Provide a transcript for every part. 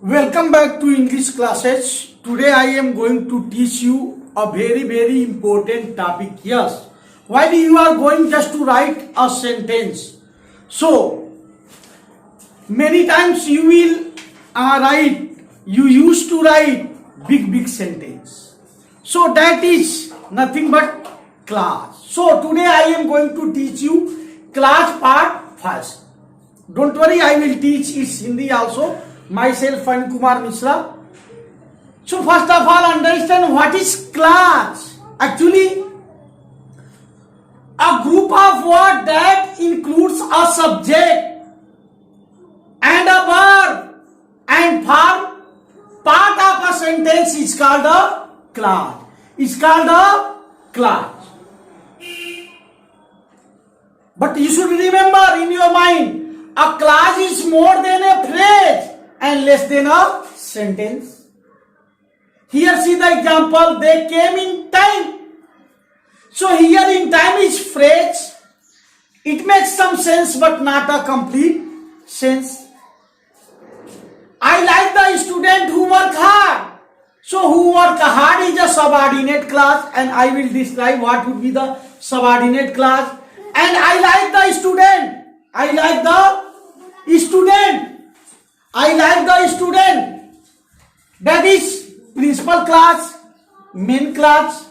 Welcome back to English classes. Today I am going to teach you a very important topic. Yes, while you are going just to write a sentence. So many times you will you used to write big sentence. So that is nothing but class. So today I am going to teach you class part first. Don't worry, I will teach its Hindi also. Myself, Fun Kumar Mishra. So first of all, understand what is class. Actually, a group of words that includes a subject and a verb and form part of a sentence is called a class. It's called a class. But you should remember in your mind, a clause is more than a phrase and less than a sentence. Here see the example, they came in time. So here in time is phrase. It makes some sense but not a complete sense. I like the student who work hard. So who work hard is a subordinate clause, and I will describe what would be the subordinate clause. And I like the student. I like the student. I like the student. That is principal class, main class.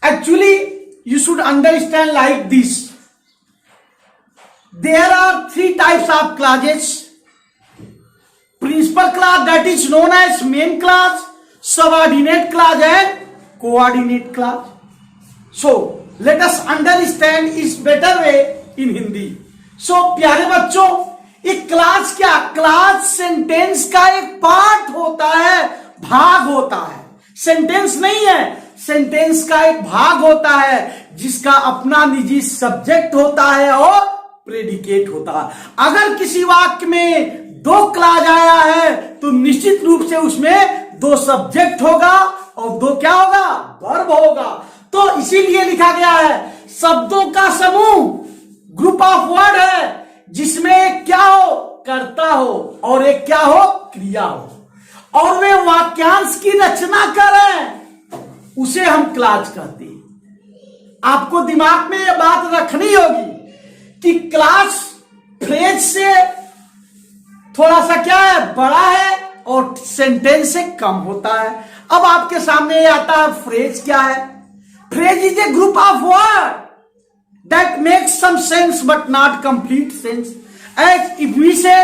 Actually, you should understand like this. There are three types of classes. Principal class, that is known as main class, subordinate class and coordinate class. So, let us understand is better way in Hindi. So, प्यारे बच्चों, एक class क्या? Class sentence का एक part होता है, भाग होता है. सेंटेंस नहीं है, सेंटेंस का एक भाग होता है जिसका अपना निजी सब्जेक्ट होता है और प्रेडिकेट होता है. अगर किसी वाक्य में दो क्लास आया है तो निश्चित रूप से उसमें दो सब्जेक्ट होगा और दो क्या होगा? वर्ब होगा. तो इसीलिए लिखा गया है शब्दों का समूह, ग्रुप ऑफ वर्ड है जिसमें एक क्या हो? कर्ता हो और एक क्या हो? क्रिया हो, और वे वाक्यांश की रचना करें, उसे हम क्लास कहते हैं. आपको दिमाग में यह बात रखनी होगी कि क्लास फ्रेज से थोड़ा सा क्या है? बड़ा है और सेंटेंस से कम होता है. अब आपके सामने आता है फ्रेज. क्या है? Phrase is a group of word that makes some sense but not complete sense. As if we say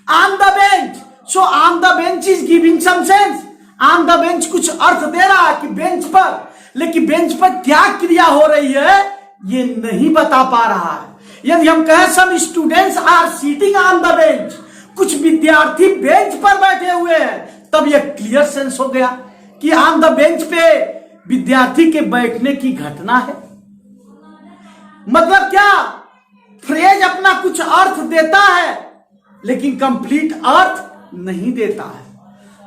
on the bench, so on the bench is giving some sense. On the bench कुछ अर्थ दे रहा है कि bench पर, लेकिन bench पर क्या क्रिया हो रही है ये नहीं बता पा रहा है. यदि हम कहें some students are sitting on the bench, कुछ विद्यार्थी बेंच पर बैठे हुए हैं, तब यह क्लियर सेंस हो गया कि ऑन द बेंच पे विद्यार्थी के बैठने की घटना है. मतलब क्या? फ्रेज अपना कुछ अर्थ देता है लेकिन कंप्लीट अर्थ नहीं देता है.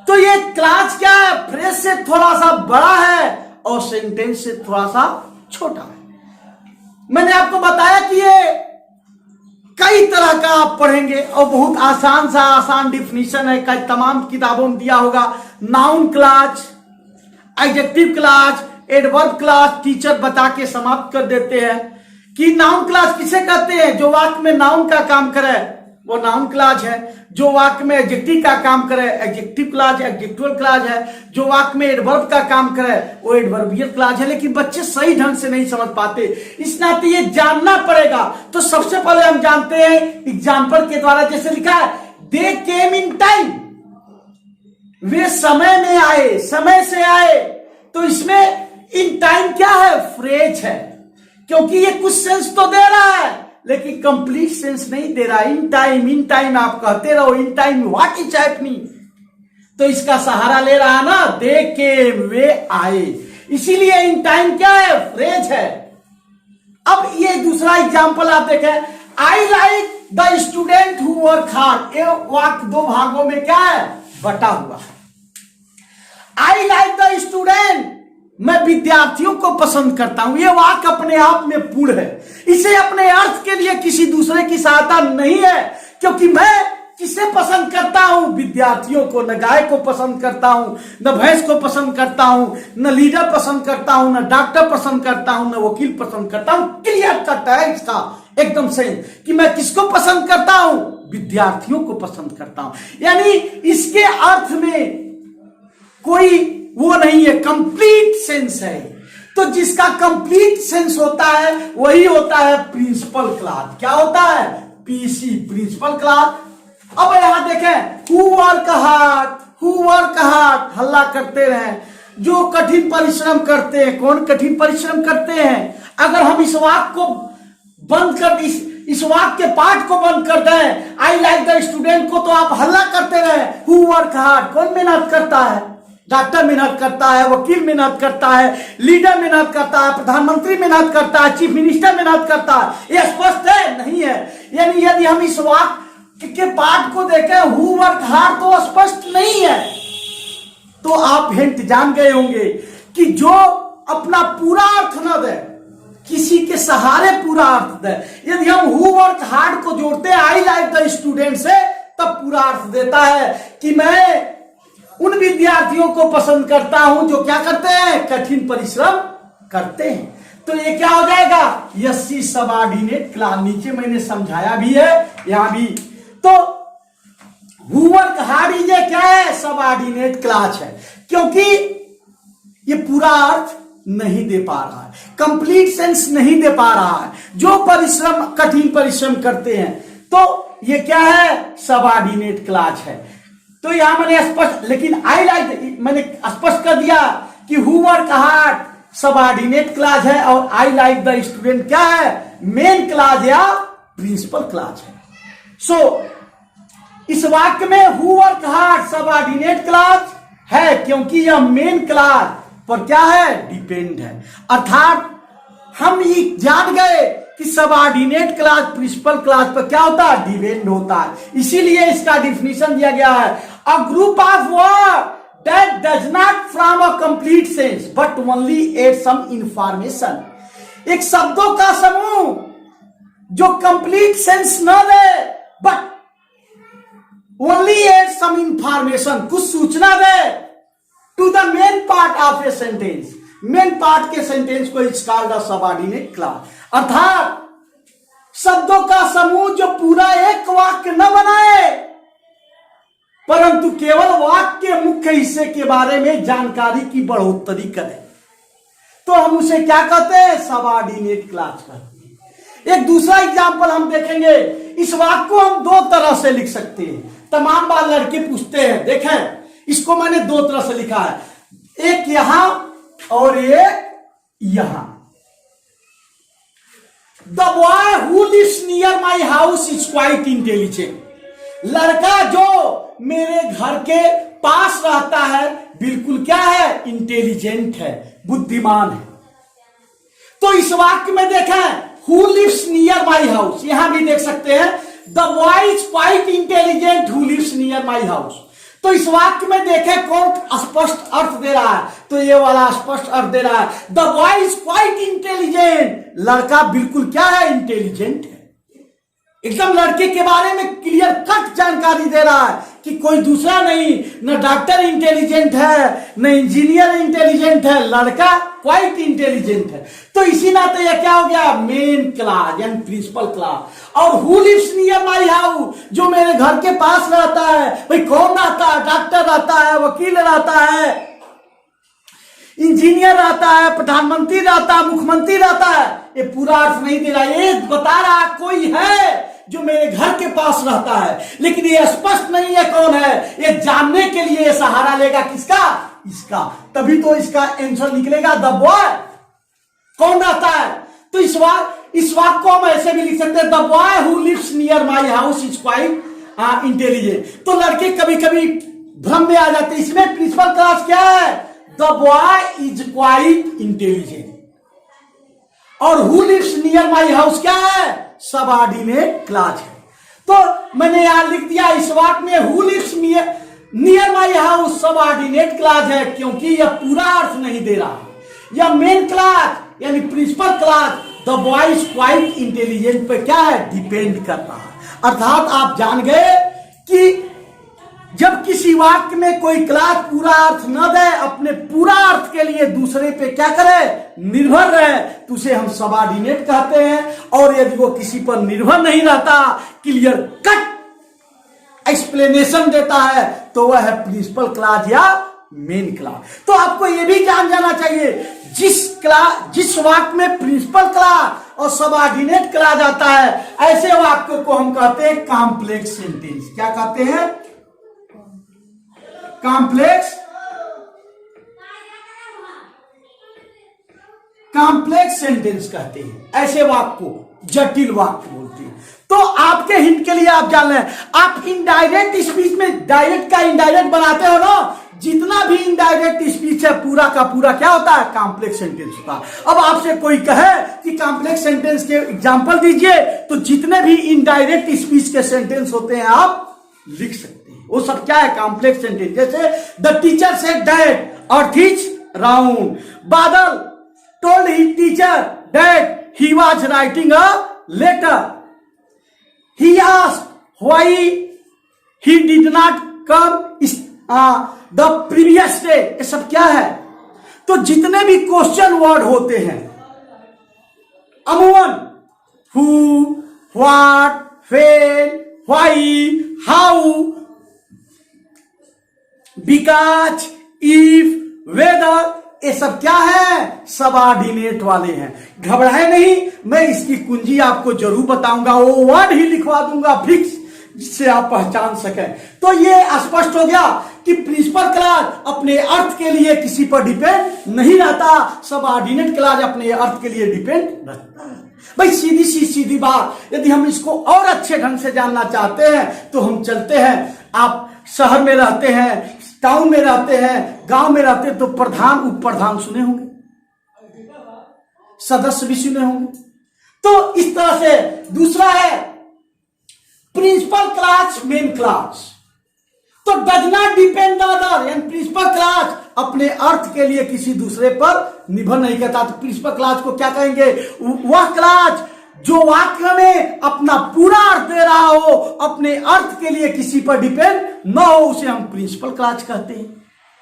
तो ये क्लास क्या है? फ्रेज से थोड़ा सा बड़ा है और सेंटेंस से थोड़ा सा छोटा है. मैंने आपको बताया कि ये कई तरह का आप पढ़ेंगे और बहुत आसान डिफिनीशन है. कई तमाम किताबों में दिया होगा. Noun class, adjective class, adverb class teacher बता के समाप्त कर देते हैं कि नाउन क्लास किसे कहते हैं? जो वाक्य में नाउन का काम करे वो नाउन क्लास है. जो वाक्य में एडजेक्टिव का काम करे एडजेक्टिव क्लास, एडजेक्टिवल क्लास है. जो वाक्य में एडवर्ब का काम करे वो एडवर्बियल क्लास है. लेकिन बच्चे सही ढंग से नहीं समझ पाते, इस नाते ये जानना पड़ेगा. तो सबसे पहले हम जानते हैं एग्जाम्पल के द्वारा. जैसे लिखा है दे केम इन टाइम, वे समय में आए, समय से आए. तो इसमें इन टाइम क्या है? फ्रेज है, क्योंकि ये कुछ सेंस तो दे रहा है लेकिन कंप्लीट सेंस नहीं दे रहा. इन टाइम आप कहते रहो, in time what is happening, तो इसका सहारा ले रहा ना. दे केम, वे आए, इसीलिए इन टाइम क्या है? फ्रेज है. अब ये दूसरा एग्जांपल आप देखें, I like the student who work hard. ये वाक्य दो भागों में क्या है? बटा हुआ है. आई लाइक द स्टूडेंट, मैं विद्यार्थियों को पसंद करता हूं. यह वाक्य अपने आप में पूर्ण है. इसे अपने अर्थ के लिए किसी दूसरे की सहायता नहीं है, क्योंकि मैं किसी किससे पसंद करता हूं? विद्यार्थियों को। न गाय को पसंद करता हूं, न भैंस को पसंद करता हूं, न लीडर पसंद करता हूं, न डॉक्टर पसंद करता हूं, न वकील पसंद करता हूं। क्लियर कट है इसका एकदम सही कि मैं किसको पसंद करता हूं? विद्यार्थियों को पसंद करता हूं। यानी इसके अर्थ में कोई वो नहीं है, कंप्लीट सेंस है। तो जिसका कंप्लीट सेंस होता है वही होता है प्रिंसिपल क्लास। क्या होता है? PC, principal class. अब यहां देखें, who work hard, who work hard, हल्ला करते रहे, जो कठिन परिश्रम करते हैं। कौन कठिन परिश्रम करते हैं? अगर हम इस वाक्य को बंद कर, इस वाक्य के पाठ को बंद कर दें, आई लाइक द स्टूडेंट को, तो आप हल्ला करते रहे। हु वर्क हार्ड, कौन मेहनत करता है? डॉक्टर मेहनत करता है, वकील मेहनत करता है, लीडर मेहनत करता है, प्रधानमंत्री मेहनत करता है, चीफ मिनिस्टर मेहनत करता है। ये स्पष्ट है? नहीं है। यानी यदि हम इस वाक्य के पाठ को देखें, हु वर्क हार्ड, तो स्पष्ट नहीं है। तो आप हिंट जान गए होंगे कि जो अपना पूरा अर्थ न दे, किसी के सहारे पूरा अर्थ दे। यदि हम हु वर्क हार्ड को जोड़ते हैं आई लाइक द स्टूडेंट से, तब पूरा अर्थ देता है कि मैं उन विद्यार्थियों को पसंद करता हूं जो क्या करते हैं? कठिन परिश्रम करते हैं। तो ये क्या हो जाएगा? यसी सबऑर्डिनेट क्लास। नीचे मैंने समझाया भी है, यहां भी। तो हु वर्क हार्ड इज क्या है? सबऑर्डिनेट क्लास है, क्योंकि ये पूरा अर्थ नहीं दे पा रहा है, कंप्लीट सेंस नहीं दे पा रहा है। जो परिश्रम, कठिन परिश्रम करते हैं, तो ये क्या है? सबऑर्डिनेट क्लास है। तो यहां मैंने स्पष्ट, लेकिन आई लाइक, मैंने स्पष्ट कर दिया कि who work hard subordinate class है और आई लाइक द स्टूडेंट क्या है? मेन क्लास या प्रिंसिपल क्लास है। सो इस वाक्य में who work hard subordinate class है, क्योंकि यह मेन क्लास पर क्या है? डिपेंड है। अर्थात हम ये जान गए कि सबऑर्डिनेट क्लास प्रिंसिपल क्लास पर क्या होता है? डिपेंड होता है। इसीलिए इसका डिफिनीशन दिया गया है, a group of word that does not from a complete sense but only add some information. एक शब्दों का समूह जो कंप्लीट सेंस न दे but only add some information, कुछ सूचना दे to the main part of a sentence, main part के सेंटेंस को it's called a subordinate clause. अर्थात शब्दों का समूह जो पूरा एक वाक्य न बनाए, परंतु केवल वाक्य के मुख्य हिस्से के बारे में जानकारी की बढ़ोतरी करे, तो हम उसे क्या कहते हैं? सबऑर्डिनेट क्लास कहते हैं। एक दूसरा एग्जाम्पल हम देखेंगे। इस वाक्य को हम दो तरह से लिख सकते हैं। तमाम बार लड़के पूछते हैं, देखें इसको मैंने दो तरह से लिखा है, एक यहां और एक यहां। The boy who lives near my house is quite intelligent. लड़का जो मेरे घर के पास रहता है बिल्कुल क्या है? इंटेलिजेंट है, बुद्धिमान है। तो इस वाक्य में देखें, who lives near my house, यहां भी देख सकते हैं the boy is quite intelligent who lives near my house. तो इस वाक्य में देखें कौन स्पष्ट अर्थ दे रहा है? तो ये वाला स्पष्ट अर्थ दे रहा है, the boy is quite intelligent. लड़का बिल्कुल क्या है? इंटेलिजेंट है। एकदम लड़के के बारे में क्लियर कट जानकारी दे रहा है कि कोई दूसरा नहीं, न डॉक्टर इंटेलिजेंट है, न इंजीनियर इंटेलिजेंट है, लड़का क्वाइट इंटेलिजेंट है। तो इसी नाते यह क्या हो गया? मेन क्लास यानी प्रिंसिपल क्लास। और who lives near my house, जो मेरे घर के पास रहता है, भाई कौन रहता है? डॉक्टर रहता है, वकील रहता है, इंजीनियर रहता है, प्रधानमंत्री रहता है, मुख्यमंत्री रहता है। ये पूरा अर्थ नहीं दे रहा, ये बता रहा कोई है जो मेरे घर के पास रहता है, लेकिन ये स्पष्ट नहीं है कौन है। ये जानने के लिए सहारा लेगा किसका? इसका। तभी तो इसका आंसर निकलेगा द बॉय। कौन रहता है? तो इस वाक्य को हम ऐसे भी लिख सकते हैं, the boy who lives near my house is quite intelligent. तो लड़के कभी कभी भ्रम में आ जाते हैं। इसमें प्रिंसिपल क्लास क्या है? The boy is quite intelligent. और who lives near my house क्या है? सबऑर्डिनेट क्लास है। तो मैंने यहां लिख दिया इस वाक्य में who lives near my house subordinate class है, क्योंकि यह पूरा अर्थ नहीं दे रहा। यह मेन क्लास यानी principal class the boy is quite intelligent पे क्या है? डिपेंड करता है। अर्थात आप जान गए कि कि जब किसी वाक्य में कोई क्लास पूरा अर्थ न दे, अपने पूरा अर्थ के लिए दूसरे पे क्या करे, निर्भर रहे, तो उसे हम सबऑर्डिनेट कहते हैं। और यदि वो किसी पर निर्भर नहीं रहता, क्लियर कट एक्सप्लेनेशन देता है, तो वह है प्रिंसिपल क्लास या मेन क्लास। तो आपको यह भी जान जाना चाहिए, जिस वाक्य में प्रिंसिपल क्लास और सबऑर्डिनेट क्लास आता है, ऐसे वाक्यों को हम कहते हैं कॉम्प्लेक्स सेंटेंस। क्या कहते हैं? कॉम्प्लेक्स सेंटेंस कहते हैं। ऐसे वाक्य को जटिल वाक्य बोलते हैं। तो आपके हिंट के लिए आप जान लें, आप इनडायरेक्ट स्पीच में डायरेक्ट का इनडायरेक्ट बनाते हो ना, जितना भी इनडायरेक्ट स्पीच है पूरा का पूरा क्या होता है, कॉम्प्लेक्स सेंटेंस होता है। अब आपसे कोई कहे कि कॉम्प्लेक्स सेंटेंस के एग्जांपल दीजिए, तो जितने भी इनडायरेक्ट स्पीच के सेंटेंस होते हैं आप लिख सकते हैं। वो सब क्या है, कॉम्प्लेक्स सेंटेंस। जैसे the teacher said that earth is round, Badal told his teacher that he was writing a letter, he asked why he did not come the previous day। ये सब क्या है? तो जितने भी क्वेश्चन वर्ड होते हैं अमूमन who, what, when, why, how, because, if, whether, ये सब क्या है, सबऑर्डिनेट वाले हैं। घबराए नहीं, मैं इसकी कुंजी आपको जरूर बताऊंगा, वो वर्ड ही लिखवा दूंगा फिक्स, जिससे आप पहचान सकें। तो ये स्पष्ट हो गया कि प्रिंसिपल क्लास अपने अर्थ के लिए किसी पर डिपेंड नहीं रहता, सबऑर्डिनेट क्लास अपने अर्थ के लिए डिपेंड रहता है। भाई सीधी बात, यदि हम इसको और अच्छे ढंग से जानना चाहते हैं तो हम चलते हैं। आप शहर में रहते हैं, टाउन में रहते हैं, गांव में रहते हैं, तो प्रधान उप प्रधान सुने होंगे, सदस्य भी सुने होंगे। तो इस तरह से दूसरा है प्रिंसिपल क्लास मेन क्लास। तो डज नॉट डिपेंड अदर, यानी प्रिंसिपल क्लास अपने अर्थ के लिए किसी दूसरे पर निर्भर नहीं करता। तो प्रिंसिपल क्लास को क्या कहेंगे, वह क्लास जो वाक्य में अपना पूरा अर्थ दे रहा हो, अपने अर्थ के लिए किसी पर डिपेंड न हो, उसे हम प्रिंसिपल क्लास कहते हैं।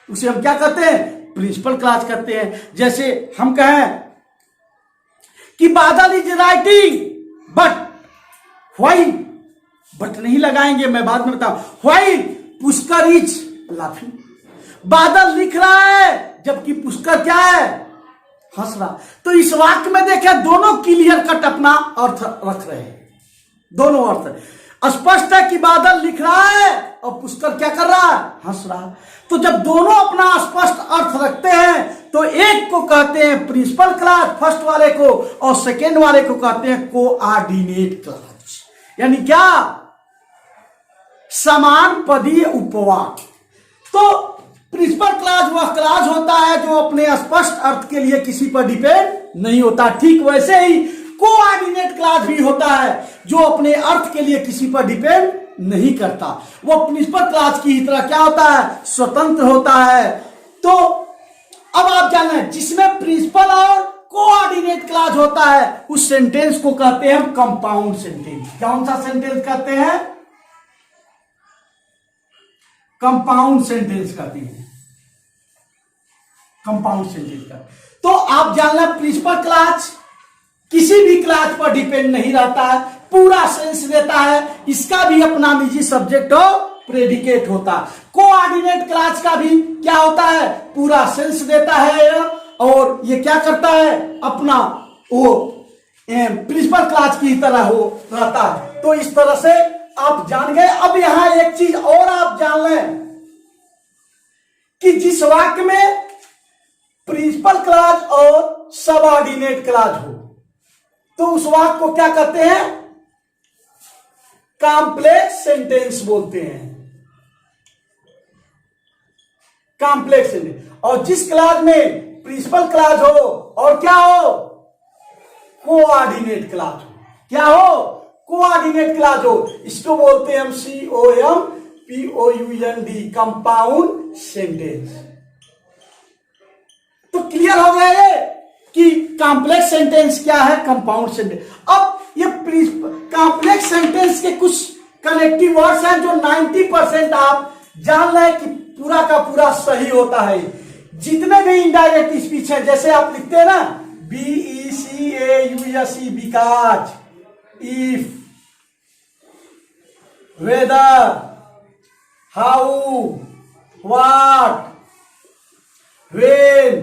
उसे हम क्या कहते हैं, प्रिंसिपल क्लास कहते हैं। जैसे हम कहें कि बादल is writing but while, but नहीं लगाएंगे, मैं बाद में बताऊं। व्हाइल पुष्कर इज लाफिंग, बादल लिख रहा है जबकि पुष्कर क्या है, हंस रहा। तो इस वाक्य में देखें, दोनों क्लियर कट अपना अर्थ रख रहे हैं, दोनों अर्थ स्पष्ट है कि बादल लिख रहा है और पुष्कर क्या कर रहा है, हंस रहा। तो जब दोनों अपना स्पष्ट अर्थ रखते हैं तो एक को कहते हैं प्रिंसिपल क्लास, फर्स्ट वाले को, और सेकेंड वाले को कहते हैं कोऑर्डिनेट क्लास। यानी क्या, समान पदीय उपवाक्य। तो प्रिंसिपल क्लास वह क्लास होता है जो अपने स्पष्ट अर्थ के लिए किसी पर डिपेंड नहीं होता। ठीक वैसे ही कोऑर्डिनेट क्लास भी होता है जो अपने अर्थ के लिए किसी पर डिपेंड नहीं करता। वो प्रिंसिपल क्लास की तरह क्या होता है, स्वतंत्र होता है। तो अब आप जाना है, जिसमें प्रिंसिपल और कोऑर्डिनेट क्लास होता है उस सेंटेंस को कहते हैं कंपाउंड सेंटेंस। कौन सा सेंटेंस कहते हैं, कंपाउंड सेंटेंस कहते हैं, कंपाउंड सेंटेंस का। तो आप जानना, प्रिंसिपल क्लास किसी भी क्लास पर डिपेंड नहीं रहता है, पूरा सेंस देता है, इसका भी अपना निजी सब्जेक्ट और प्रेडिकेट होता है। कोऑर्डिनेट क्लास का भी क्या होता है, पूरा सेंस देता है, और ये क्या करता है, अपना वो प्रिंसिपल क्लास की तरह हो रहता है। तो इस तरह से आप जान गए। अब यहां एक चीज और आप जान लें कि जिस वाक्य में प्रिंसिपल क्लास और सबऑर्डिनेट क्लास हो तो उस वाक्य को क्या कहते हैं, कॉम्प्लेक्स सेंटेंस बोलते हैं, कॉम्प्लेक्स सेंटेंस। और जिस क्लास में प्रिंसिपल क्लास हो और क्या हो, कोऑर्डिनेट क्लास हो, क्या हो, कोऑर्डिनेट क्लास हो, इसको बोलते हैं हम COMPOUND, कंपाउंड सेंटेंस। तो क्लियर हो गया ये कि कॉम्प्लेक्स सेंटेंस क्या है, कंपाउंड सेंटेंस। अब ये कॉम्प्लेक्स सेंटेंस के कुछ कनेक्टिव वर्ड्स हैं जो 90% आप जान लें कि पूरा का पूरा सही होता है। जितने भी इनडायरेक्ट स्पीच है, जैसे आप लिखते हैं ना BECAUSE, because, if, whether, how, what, when,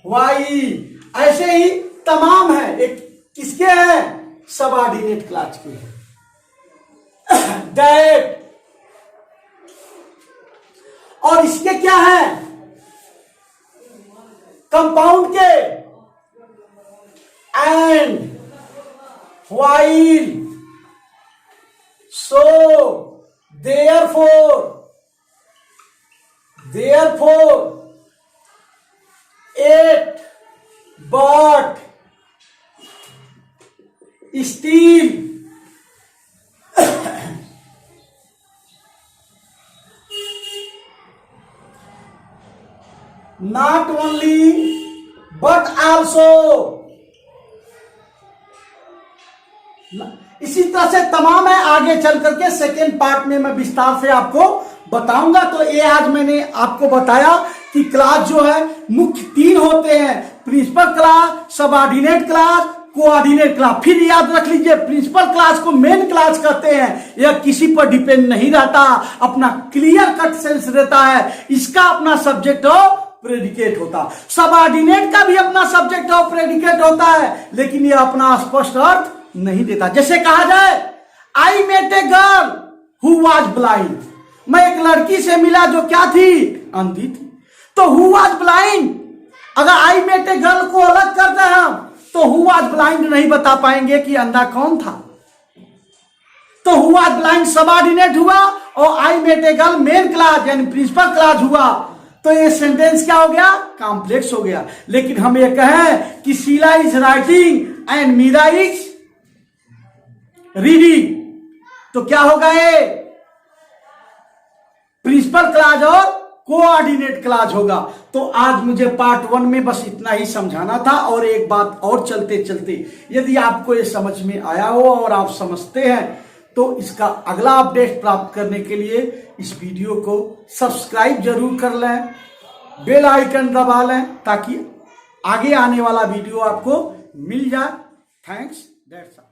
why, ऐसे ही तमाम है। एक किसके हैं? सबऑर्डिनेट क्लास के हैं। दैट, और इसके क्या है? कंपाउंड के and, while, so, therefore, it, but, still, not only but also। इसी तरह से तमाम है। आगे चल करके सेकेंड पार्ट में मैं विस्तार से आपको बताऊंगा। तो ये आज मैंने आपको बताया कि क्लास जो है मुख्य 3 होते हैं, principal class, subordinate class, coordinate class. फिर याद रख लीजिए, प्रिंसिपल क्लास को मेन क्लास कहते हैं। यह किसी पर डिपेंड नहीं रहता, अपना क्लियर कट सेंस रहता है। इसका अपना सब्जेक्ट हो प्रेडिकेट होता। सबऑर्डिनेट का भी अपना सब्जेक्ट हो प्रेडिकेट होता है, लेकिन यह अपना स्पष्ट अर्थ नहीं देता। जैसे कहा जाए I met a girl who was blind, मैं एक लड़की से मिला जो क्या थी? अंधी थी। तो हु वाज ब्लाइंड, अगर आई मेट ए गर्ल को अलग कर दे हम तो हु वाज ब्लाइंड नहीं बता पाएंगे कि अंधा कौन था। तो हु वाज ब्लाइंड सबऑर्डिनेट हुआ और I met a girl main class यानी प्रिंसिपल क्लास हुआ। तो ये सेंटेंस क्या हो गया? कॉम्प्लेक्स हो गया। लेकिन हम ये कहें कि Sheela is writing and Meera is reading, तो क्या होगा? ये प्रिंसिपल क्लास और कोऑर्डिनेट क्लास होगा। तो आज मुझे पार्ट 1 में बस इतना ही समझाना था। और एक बात और चलते चलते, यदि आपको ये समझ में आया हो और आप समझते हैं तो इसका अगला अपडेट प्राप्त करने के लिए इस वीडियो को सब्सक्राइब जरूर कर लें, बेल आइकन दबा लें ताकि आगे आने वाला वीडियो आपको मिल जाए। Thanks, that's all.